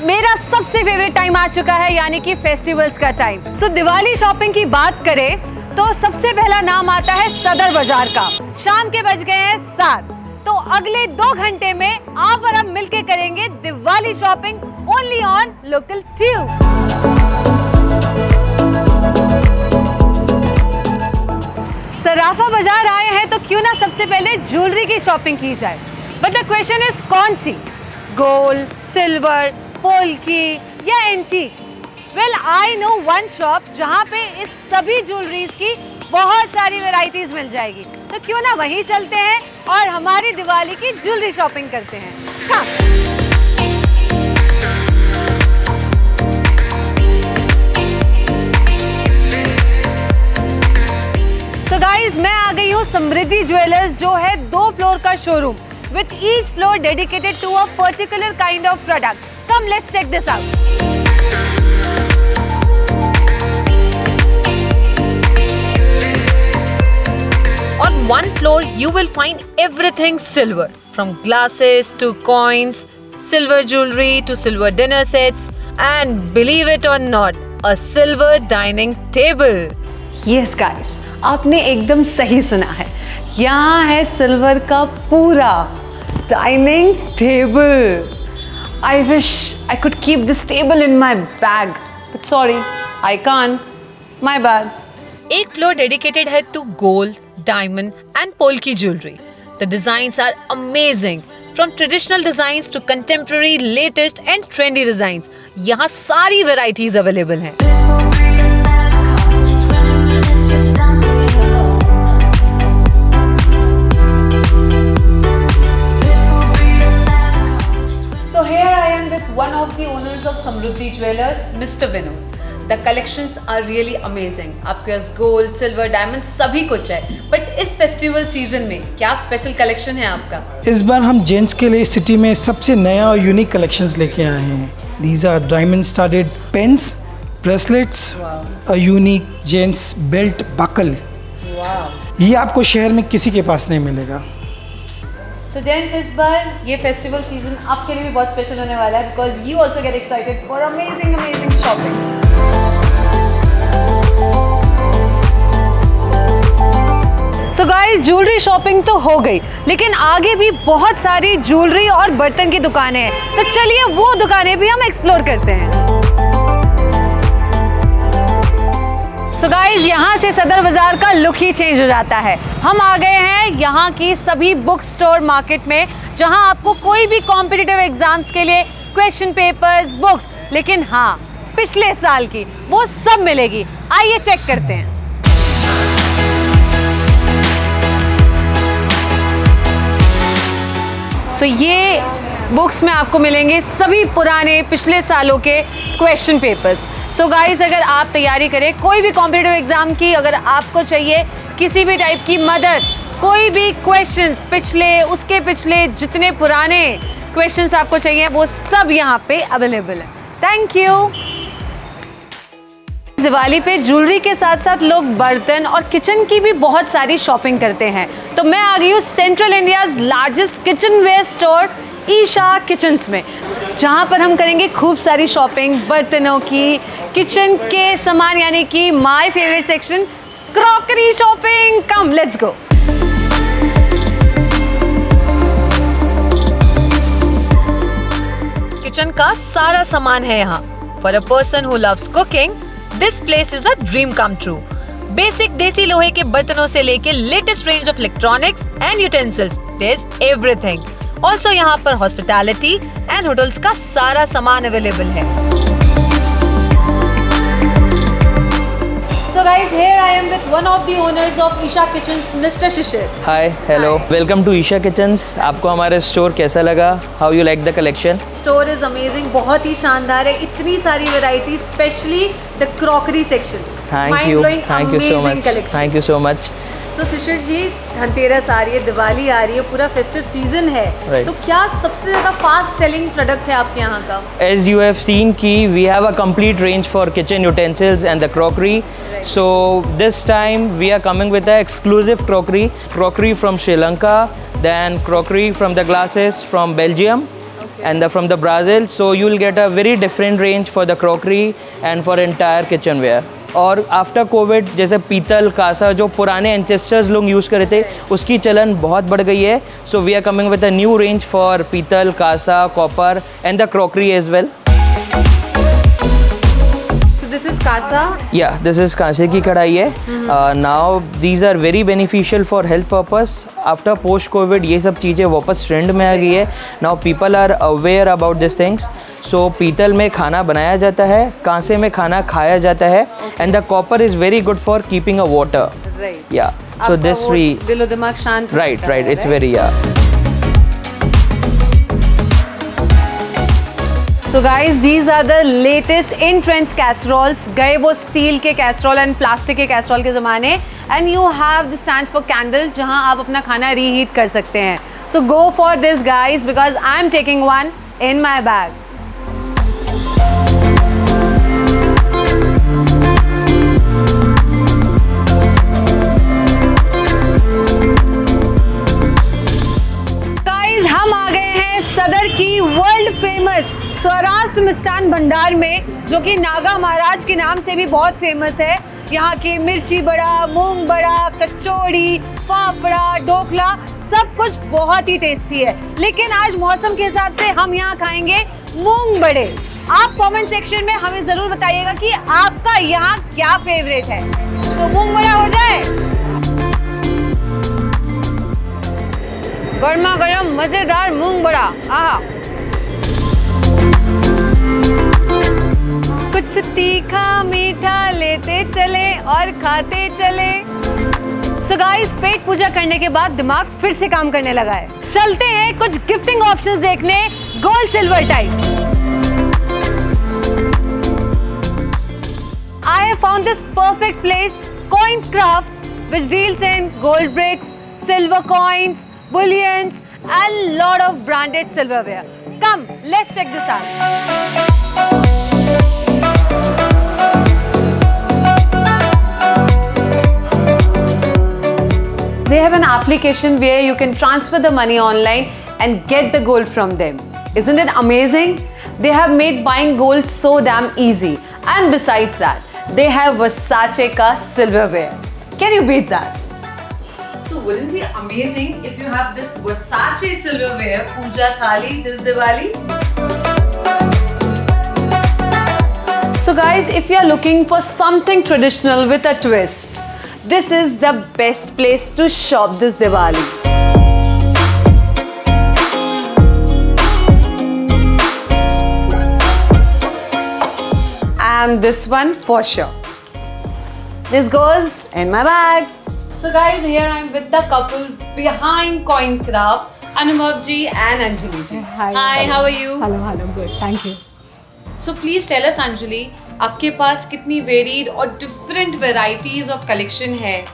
मेरा सबसे favourite time आ चुका है, यानी कि फेस्टिवल्स का टाइम। सो दिवाली शॉपिंग की बात करें तो सबसे पहला नाम आता है सदर बाजार का। शाम के बज गए हैं 7, तो अगले 2 घंटे में आप और हम मिलके करेंगे Diwali shopping only on local tube. Sarafa Bazaar आए हैं तो क्यों ना सबसे पहले ज्वेलरी की शॉपिंग की जाए। बट द क्वेश्चन इज कौन सी, गोल्ड, सिल्वर, पोल्की या antique? Well I know one shop जहाँ पे इस सभी ज्वेलरीज की बहुत सारी वैरायटीज मिल जाएगी। तो क्यों ना वहीं चलते हैं और हमारी दिवाली की ज्वेलरी शॉपिंग करते हैं। So guys, मैं आ गई हूँ समृद्धि ज्वेलर्स, जो है 2 फ्लोर का showroom with each floor dedicated to a particular kind of product. Come, let's check this out. On one floor, you will find everything silver, from glasses to coins, silver jewelry to silver dinner sets, and believe it or not, a silver dining table. Yes guys, आपने एकदम सही सुना है। यहाँ है silver का पूरा dining table. I wish I could keep this table in my bag, but sorry, I can't. My bad. एक फ्लोर डेडिकेटेड है to gold, diamond and polki jewellery. The designs are amazing. From traditional designs to contemporary, latest and trendy designs. यहाँ सारी varieties available हैं. So here I am with one of the owners of Samruddhi Jewelers, Mr. Vinod. The collections are really amazing. आपके पास gold, silver, diamond सभी कुछ है। But इस festival season में क्या स्पेशल कलेक्शन है आपका? इस बार हम जेंट्स के लिए सिटी में सबसे नया और यूनिक कलेक्शंस लेके आए हैं। These are diamond studded pens, bracelets, a unique gents belt buckle. ये आपको शहर में किसी के पास नहीं मिलेगा। So gents, इस बार ये फेस्टिवल सीजन आपके लिए भी बहुत स्पेशल होने वाला है, because you also get excited for amazing shopping. So guys, jewellery shopping तो हो गई, लेकिन आगे भी बहुत सारी ज्वेलरी और बर्तन की दुकानें हैं, तो चलिए वो दुकानें भी हम एक्सप्लोर करते हैं। So guys, यहाँ से सदर बाजार का लुक ही चेंज हो जाता है। हम आ गए हैं यहाँ की सभी बुक स्टोर मार्केट में, जहाँ आपको कोई भी कॉम्पिटिटिव एग्जाम्स के लिए क्वेश्चन पेपर्स, बुक्स, लेकिन हाँ पिछले साल की वो सब मिलेगी। आइए चेक करते हैं। So ये बुक्स में आपको मिलेंगे सभी पुराने पिछले सालों के क्वेश्चन पेपर्स। सो गाइस, अगर आप तैयारी करें कोई भी कॉम्पिटिटिव एग्जाम की, अगर आपको चाहिए किसी भी टाइप की मदद, कोई भी क्वेश्चंस पिछले, उसके पिछले जितने पुराने क्वेश्चंस आपको चाहिए वो सब यहाँ पे अवेलेबल है। Thank you. दिवाली पे ज्वेलरी के साथ साथ लोग बर्तन और किचन की भी बहुत सारी शॉपिंग करते हैं, तो मैं आ गई हूँ central India's largest kitchen ware store Isha Kitchens में, जहाँ पर हम करेंगे खूब सारी शॉपिंग बर्तनों की, किचन के सामान, यानी कि my favourite section crockery shopping. Come let's go. Kitchen का सारा सामान है यहाँ। For a person who loves cooking, this place is a dream come true. Basic desi लोहे के बर्तनों से लेके latest range of electronics and utensils, there is everything. Also यहाँ पर हॉस्पिटैलिटी एंड होटल्स का सारा सामान अवेलेबल है। So guys, here I am with one of the owners of Isha Kitchens, Mr. Shishir. Hi, hello, welcome to Isha Kitchens. आपको हमारे store कैसा लगा? How you like the collection? Store is amazing, बहुत ही शानदार है, इतनी सारी variety, specially the crockery section. Thank you so much. Thank you so much. तो शिशिर जी, धनतेरस आ रही है, दिवाली आ रही है, पूरा फेस्टिव सीजन है, तो क्या सबसे ज़्यादा फास्ट सेलिंग प्रोडक्ट है आपके यहाँ का? As you have seen कि we have a complete range for kitchen utensils and the crockery. So this time we are coming with the exclusive crockery from Sri Lanka, then crockery from the glasses from Belgium, and from the Brazil. So you'll get a very different range for the crockery and for entire kitchenware. और after Covid जैसे पीतल कांसा जो पुराने ancestors लोग use कर रहे थे उसकी चलन बहुत बढ़ गई है. So we are coming with a new range for पीतल कांसा copper and the crockery as well. This is Kasa. Yeah, this is कांसे की कढ़ाई है. Now these are very beneficial for health purpose. After post COVID ये सब चीज़ें वापस ट्रेंड में आ गई है. Now people are aware about these things. So पीतल में खाना बनाया जाता है, कांसे में खाना खाया जाता है, and the copper is very good for keeping a water. Right. Yeah. So आपका this वो we दिलो दिमाग शांत right रहता right है, it's very yeah. So guys, these are the latest in trends casseroles. गए वो स्टील के कैसरोल एंड प्लास्टिक के कैसरोल के ज़माने. And you have the stands for candle जहाँ आप अपना खाना रीहीट कर सकते हैं. So go for this guys because I am taking one in my bag. Guys हम आ गए हैं सदर की वर्ल्ड फेमस स्वराष्ट्र मिष्ठान भंडार में, जो कि नागा महाराज के नाम से भी बहुत फेमस है. यहाँ की मिर्ची बड़ा, मूंग बड़ा, कचौड़ी, फाफड़ा, ढोकला सब कुछ बहुत ही टेस्टी है. लेकिन आज मौसम के हिसाब से हम यहाँ खाएंगे मूंग बड़े. आप कमेंट सेक्शन में हमें जरूर बताइएगा कि आपका यहाँ क्या फेवरेट है. तो मूंग बड़ा हो जाए. गर्मा गर्म मजेदार मूंग बड़ा. आहा. कुछ तीखा मीठा लेते चले और खाते चले. So guys, पेट पूजा करने के बाद दिमाग फिर से काम करने लगा है. चलते हैं कुछ गिफ्टिंग ऑप्शंस देखने gold silver type. I have found this perfect place, Coincraft, which deals in gold bricks, silver coins, bullions, and lot of branded silverware. Come, let's check this out. They have an application where you can transfer the money online and get the gold from them. Isn't it amazing? They have made buying gold so damn easy. And besides that, they have Versace ka silverware. Can you beat that? So wouldn't it be amazing if you have this Versace silverware puja thali this Diwali? So guys, if you are looking for something traditional with a twist, this is the best place to shop this Diwali. And this one for sure. This goes in my bag. So guys, here I am with the couple behind Coincraft, Anubhav ji and Anjali ji. Hi, how are you? Hello, good. Thank you. So please tell us, Anjali, आपके पास कितनी varied और different varieties of collection है?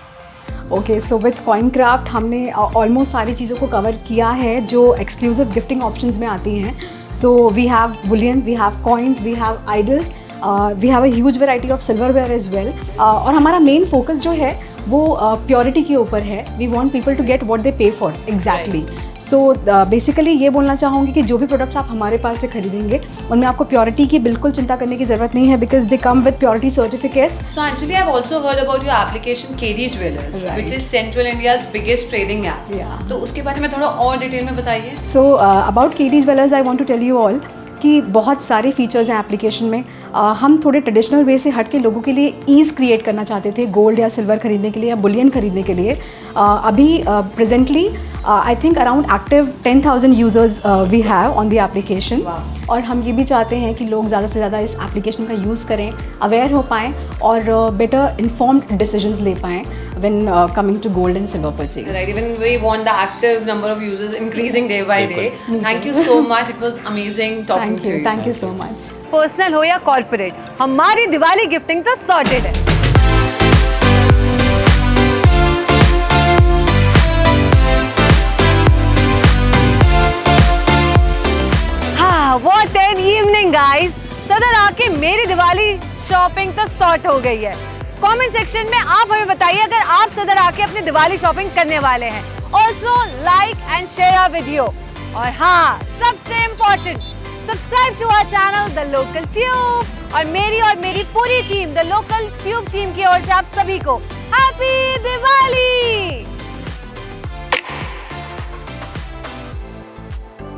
Okay, so with कॉइनक्राफ्ट हमने almost सारी चीज़ों को cover किया है जो एक्सक्लूसिव गिफ्टिंग ऑप्शंस में आती हैं. So we have bullion, we have coins, we have idols, we have a huge variety of silverware as well. और हमारा मेन फोकस जो है वो प्योरिटी के ऊपर है. We want people to get what they pay for exactly. So basically ये बोलना चाहूँगी कि जो भी प्रोडक्ट्स आप हमारे पास से खरीदेंगे उनमें आपको प्योरिटी की बिल्कुल चिंता करने की ज़रूरत नहीं है, because they come with purity certificates. So actually, I've also heard about your application KD Jewelers, Right. which is Central India's biggest trading app. Yeah. तो उसके बारे में थोड़ा और डिटेल में बताइए. So about KD jewellers I want to tell you all कि बहुत सारे फीचर्स हैं एप्लीकेशन में. हम थोड़े ट्रेडिशनल वे से हट के लोगों के लिए ईज़ क्रिएट करना चाहते थे गोल्ड या सिल्वर खरीदने के लिए या बुलियन खरीदने के लिए. अभी presently I think around active 10,000 users we have on the application. और हम ये भी चाहते हैं कि लोग ज़्यादा से ज़्यादा इस एप्लीकेशन का यूज़ करें, अवेयर हो पाएँ और बेटर इन्फॉर्म्ड डिसीजंस ले पाएँ when coming to gold and silver purchase. Right, even we want the active number of users increasing day by day. Thank you so much. It was amazing talking to you. Thank you so much. Personal हो या corporate, हमारी Diwali gifting तो sorted है. हाँ, what an evening guys. सदर आके मेरी Diwali shopping तो सॉर्ट हो गई है. कमेंट सेक्शन में आप हमें बताइए अगर आप सदर आके अपनी दिवाली शॉपिंग करने वाले हैं. Also like and share our video. और हाँ, सबसे important, subscribe to our channel the local tube. और मेरी पूरी team the local tube team की ओर से आप सभी को हैप्पी दिवाली।